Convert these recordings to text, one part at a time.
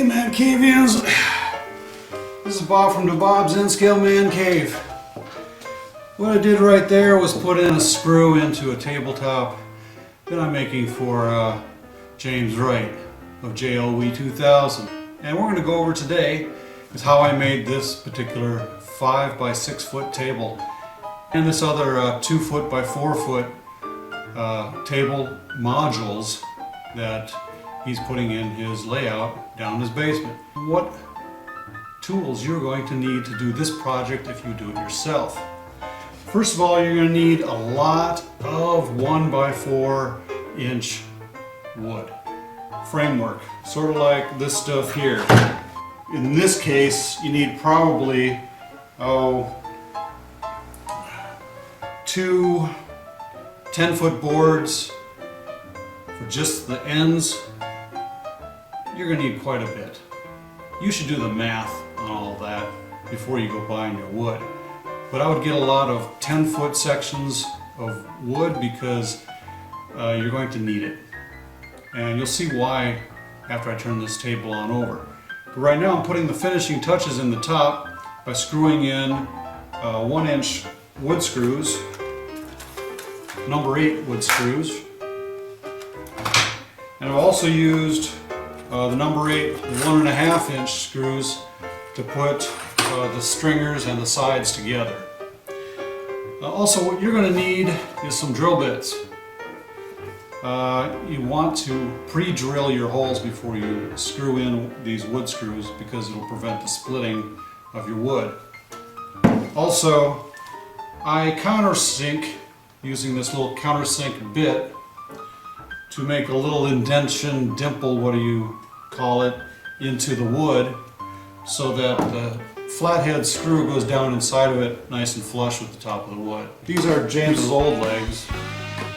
ManCavians, this is Bob from the Bob's N-Scale ManCave. What I did right there was put in a screw into a tabletop that I'm making for James Wright of JLW 2000. And we're going to go over today is how I made this particular 5 by 6 foot table and this other 2 foot by 4 foot table modules that he's putting in his layout down in his basement. What tools you're going to need to do this project if you do it yourself. First of all, you're going to need a lot of 1 by 4 inch wood framework, sort of like this stuff here. In this case, you need probably two 10-foot boards for just the ends. You're going to need quite a bit. You should do the math on all of that before you go buying your wood. But I would get a lot of 10-foot sections of wood because you're going to need it. And you'll see why after I turn this table on over. But right now I'm putting the finishing touches in the top by screwing in 1-inch wood screws, number 8 wood screws. And I've also used the number 8 1.5-inch screws to put the stringers and the sides together. Also, what you're going to need is some drill bits. You want to pre-drill your holes before you screw in these wood screws because it will prevent the splitting of your wood. Also, I countersink using this little countersink bit to make a little indention, dimple, what do you call it, into the wood so that the flathead screw goes down inside of it nice and flush with the top of the wood. These are James's old legs,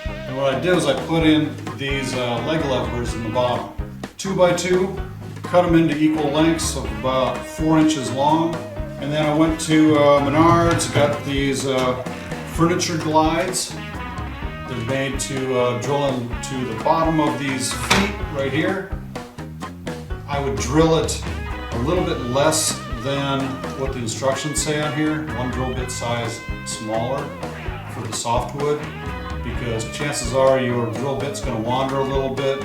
and what I did was I put in these leg levelers in the bottom. 2 by 2, cut them into equal lengths of about 4 inches long, and then I went to Menards, got these furniture glides. They're made to drill into the bottom of these feet right here. I would drill it a little bit less than what the instructions say on here, 1 drill bit size smaller for the softwood, because chances are your drill bit's going to wander a little bit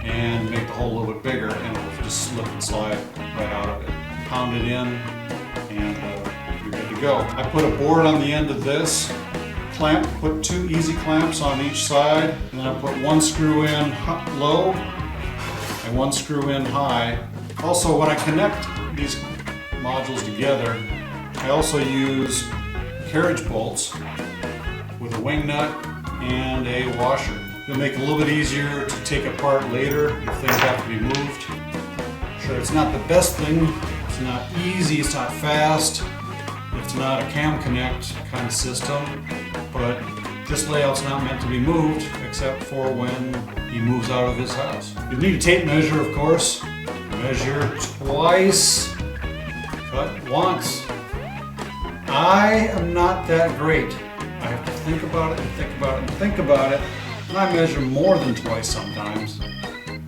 and make the hole a little bit bigger, and it'll just slip and slide right out of it. Pound it in and you're good to go. I put a board on the end of this, put 2 easy clamps on each side, and then I put 1 screw in low and 1 screw in high. Also, when I connect these modules together, I also use carriage bolts with a wing nut and a washer. It'll make it a little bit easier to take apart later if things have to be moved. Sure, it's not the best thing, it's not easy, it's not fast, it's not a cam connect kind of system, but this layout's not meant to be moved except for when he moves out of his house. You need a tape measure, of course. Measure twice, cut once. I am not that great. I have to think about it and think about it and think about it, and I measure more than twice sometimes.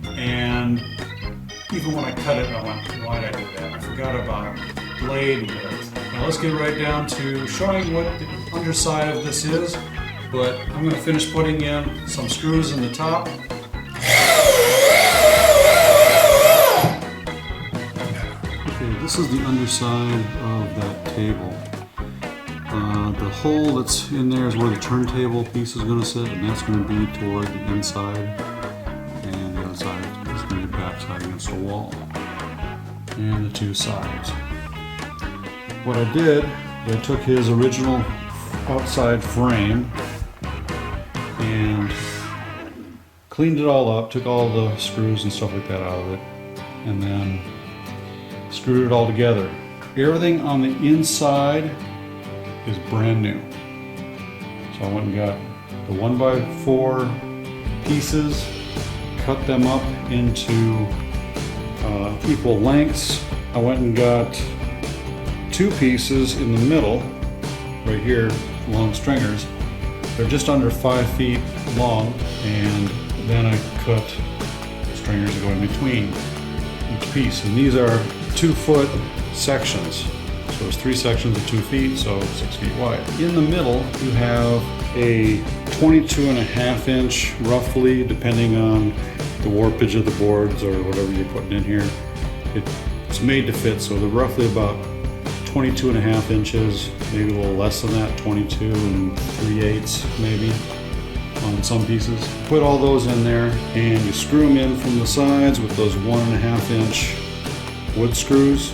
And even when I cut it, I went, why did I do that? I forgot about blade width. Now let's get right down to showing what the underside of this is, but I'm going to finish putting in some screws in the top. This is the underside of that table. The hole that's in there is where the turntable piece is going to sit, and that's going to be toward the inside, and the other side is going to be backside against the wall, and the 2 sides. What I did, I took his original outside frame and cleaned it all up, took all the screws and stuff like that out of it, and then screwed it all together. Everything on the inside is brand new. So I went and got the 1 by 4 pieces, cut them up into equal lengths. I went and got 2 pieces in the middle, right here, long stringers. They're just under 5 feet long, and then I cut the stringers that go in between. each piece. And these are 2-foot sections. So there's 3 sections of 2 feet, so 6 feet wide. In the middle, you have a 22.5-inch, roughly, depending on the warpage of the boards or whatever you're putting in here. It's made to fit, so they're roughly about 22.5 inches, maybe a little less than that, 22 3/8 maybe on some pieces. Put all those in there and you screw them in from the sides with those 1.5-inch wood screws.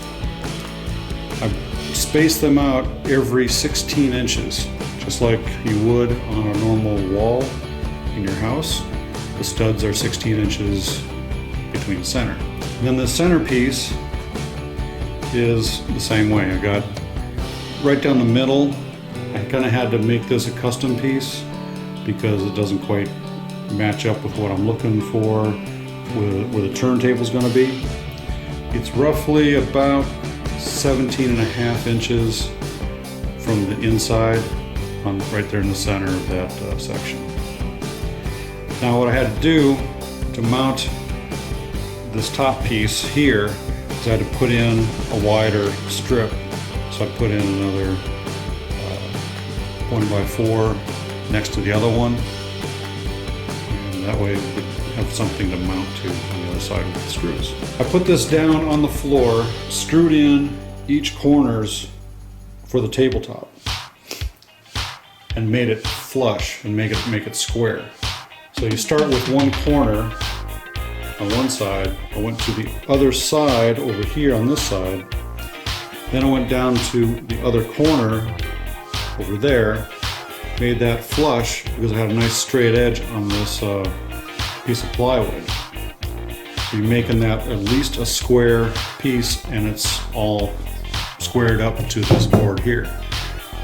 I space them out every 16 inches, just like you would on a normal wall in your house. The studs are 16 inches between the center. And then the center piece is the same way. I got right down the middle. I kind of had to make this a custom piece because it doesn't quite match up with what I'm looking for where the turntable is going to be. It's roughly about 17.5 inches from the inside, right there in the center of that section. Now what I had to do to mount this top piece here is I had to put in a wider strip. So I put in another 1x4 next to the other one, and that way it would have something to mount to on the other side with the screws. I put this down on the floor, screwed in each corners for the tabletop, and made it flush and make it square. So you start with one corner on one side. I went to the other side over here on this side. Then I went down to the other corner over there, made that flush because I had a nice straight edge on this piece of plywood. So you're making that at least a square piece, and it's all squared up to this board here.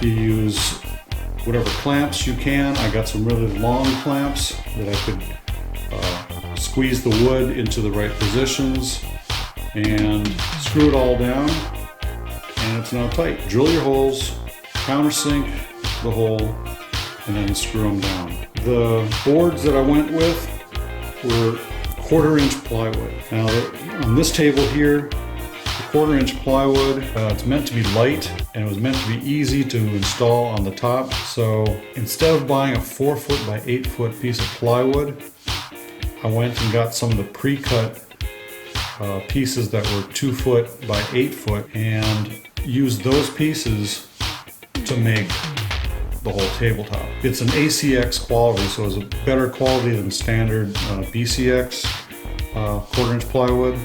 You use whatever clamps you can. I got some really long clamps that I could squeeze the wood into the right positions and screw it all down, and it's now tight. Drill your holes, countersink the hole, and then screw them down. The boards that I went with were 1/4-inch plywood. Now on this table here, the 1/4-inch plywood, it's meant to be light, and it was meant to be easy to install on the top. So instead of buying a 4-foot by 8-foot piece of plywood, I went and got some of the pre-cut pieces that were 2-foot by 8-foot and used those pieces to make the whole tabletop. It's an ACX quality, so it's a better quality than standard BCX 1/4-inch plywood.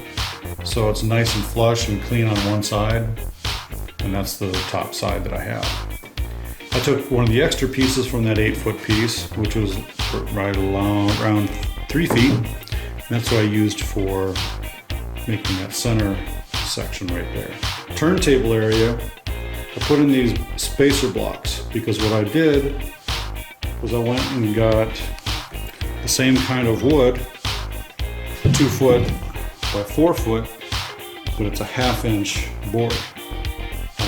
So it's nice and flush and clean on one side, and that's the top side that I have. I took one of the extra pieces from that 8-foot piece, which was right around 3 feet. And that's what I used for making that center section right there. Turntable area, I put in these spacer blocks because what I did was I went and got the same kind of wood, 2-foot by 4-foot, but it's a 1/2-inch board.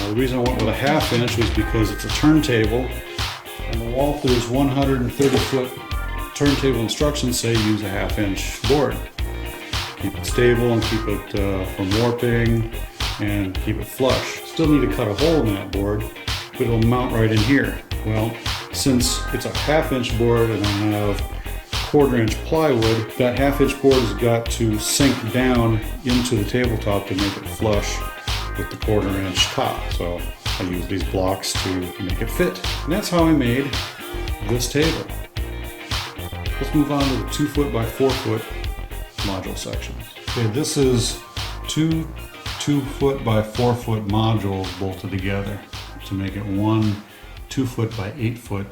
The reason I went with a 1/2-inch was because it's a turntable, and the Walther's 130-foot turntable instructions say use a 1/2-inch board. Keep it stable and keep it from warping and keep it flush. Still need to cut a hole in that board, but it'll mount right in here. Well, since it's a 1/2-inch board and I have 1/4-inch plywood, that 1/2-inch board has got to sink down into the tabletop to make it flush with the 1/4-inch top. So I use these blocks to make it fit. And that's how I made this table. Let's move on to the 2-foot by 4-foot module sections. Okay, this is two 2-foot by 4-foot modules bolted together to make it one 2-foot by 8-foot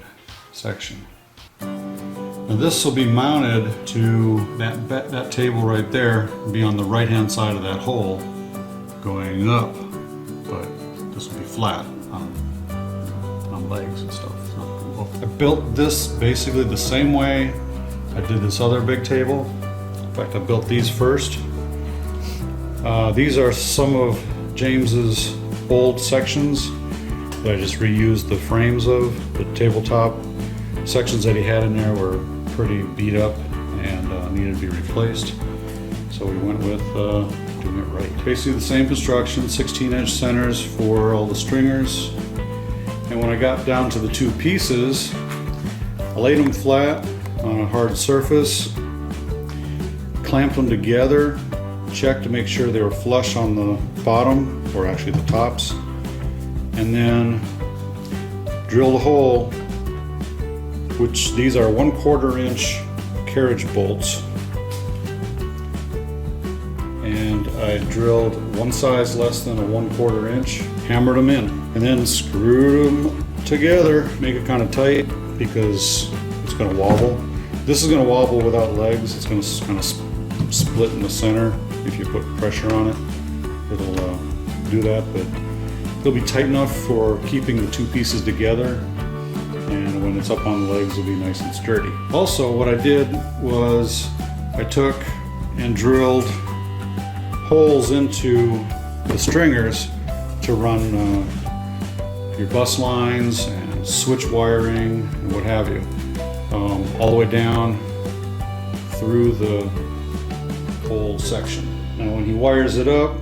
section. Now this will be mounted to that table right there, be on the right hand side of that hole going up, but this will be flat on legs and stuff. So I built this basically the same way I did this other big table. In fact, I built these first. These are some of James's old sections that I just reused the frames of. The tabletop sections that he had in there were pretty beat up and needed to be replaced. So we went with doing it right. Basically the same construction, 16-inch centers for all the stringers. And when I got down to the two pieces, I laid them flat on a hard surface, clamped them together, checked to make sure they were flush on the bottom, or actually the tops, and then drilled a hole, which these are 1/4 inch carriage bolts. And I drilled one size less than a 1/4 inch, hammered them in, and then screwed them together. Make it kind of tight because it's going to wobble. This is going to wobble without legs. It's going to kind of split in the center. If you put pressure on it, it'll do that, but it'll be tight enough for keeping the two pieces together, and when it's up on the legs, it'll be nice and sturdy. Also, what I did was I took and drilled holes into the stringers to run your bus lines and switch wiring and what have you, all the way down through the whole section. Now when he wires it up,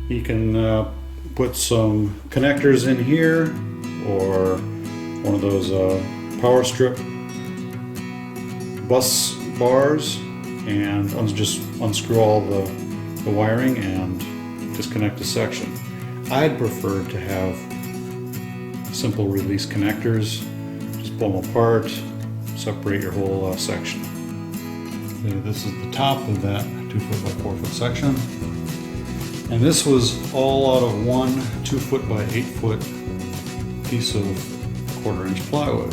he can put some connectors in here, or one of those power strip bus bars, and just unscrew all the wiring and disconnect the section. I'd prefer to have simple release connectors. Just pull them apart, separate your whole section. Okay, this is the top of that 2 foot by 4 foot section. And this was all out of one 2 foot by 8 foot piece of 1/4 inch plywood,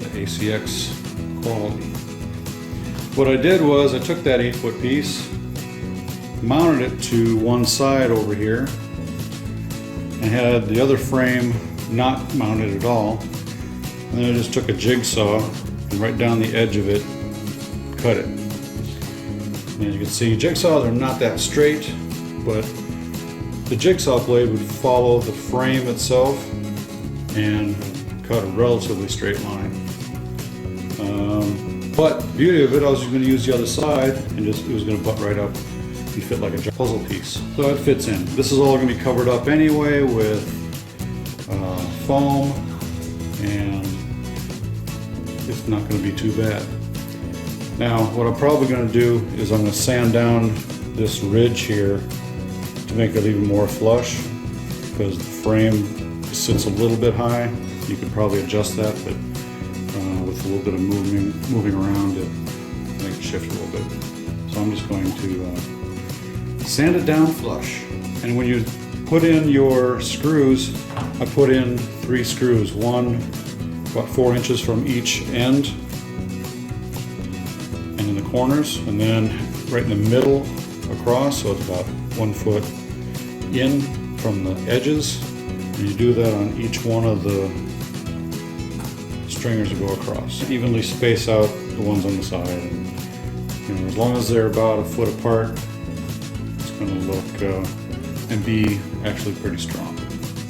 the ACX quality. What I did was I took that 8 foot piece, mounted it to one side over here, and had the other frame not mounted at all. And then I just took a jigsaw and right down the edge of it, cut it. And as you can see, jigsaws are not that straight, but the jigsaw blade would follow the frame itself and cut a relatively straight line. But the beauty of it, I was going to use the other side, and it was going to butt right up and fit like a puzzle piece. So it fits in. This is all going to be covered up anyway with foam, and it's not going to be too bad. Now what I'm probably going to do is I'm going to sand down this ridge here to make it even more flush, because the frame sits a little bit high. You could probably adjust that, but with a little bit of moving around, it makes it shift a little bit. So I'm just going to sand it down flush. And when you put in your screws, I put in 3 screws, one about 4 inches from each end and in the corners, and then right in the middle across, so it's about 1 foot in from the edges. And you do that on each one of the stringers that go across. Evenly space out the ones on the side, and as long as they're about 1 foot apart, it's going to look and be actually pretty strong.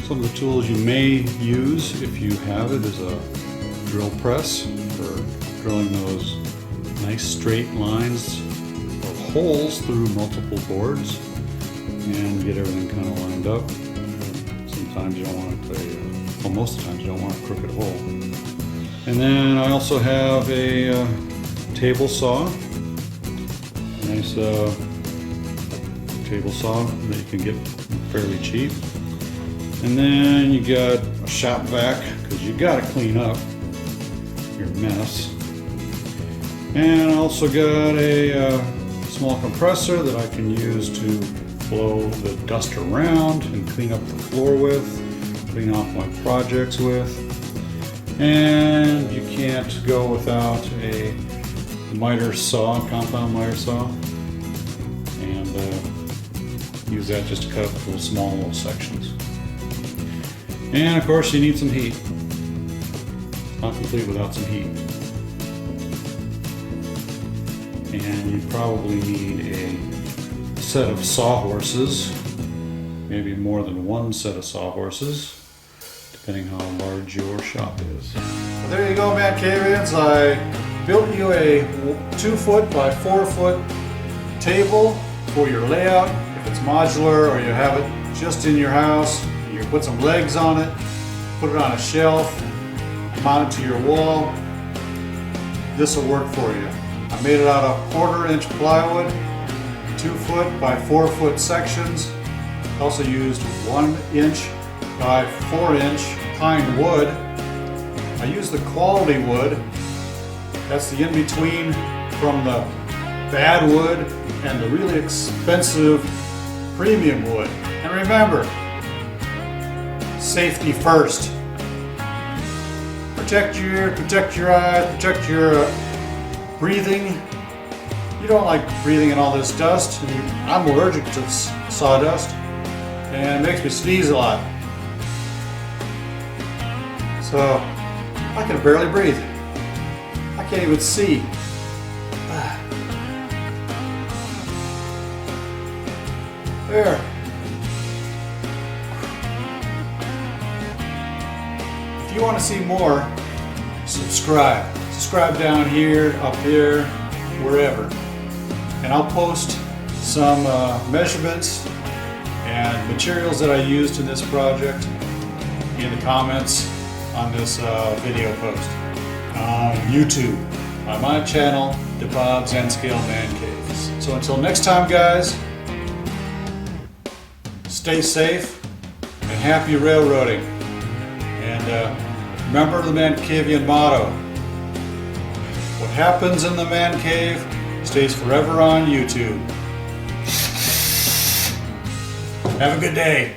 Some of the tools you may use, if you have it, is a drill press for drilling those nice straight lines or holes through multiple boards and get everything kind of lined up. Sometimes you don't want it well, most of the times you don't want a crooked hole. And then I also have a table saw, nice table saw that you can get fairly cheap. And then you got a shop vac, because you got to clean up your mess. And I also got a small compressor that I can use to blow the dust around and clean up the floor with, clean off my projects with. And you can't go without a miter saw, compound miter saw, and use that just to cut up little small sections. And of course you need some heat. It's not complete without some heat. And you probably need a set of sawhorses, maybe more than one set of sawhorses, depending how large your shop is. Well, there you go, ManCavians. I built you a 2 foot by 4 foot table for your layout. If modular or you have it just in your house, you put some legs on it, put it on a shelf, mount it to your wall, this will work for you. I made it out of 1/4 inch plywood, 2 foot by 4 foot sections. Also used 1 inch by 4 inch pine wood. I used the quality wood. That's the in-between from the bad wood and the really expensive premium wood. And remember, safety first. Protect your ear, protect your eyes, protect your breathing. You don't like breathing in all this dust. I'm allergic to sawdust and it makes me sneeze a lot. So I can barely breathe. I can't even see. There. If you want to see more, subscribe. Subscribe down here, up here, wherever. And I'll post some measurements and materials that I used in this project in the comments on this video post on YouTube on my channel, the Bob's N Scale Man Caves. So until next time, guys, stay safe and happy railroading. And remember the Mancavian motto: what happens in the man cave stays forever on YouTube. Have a good day.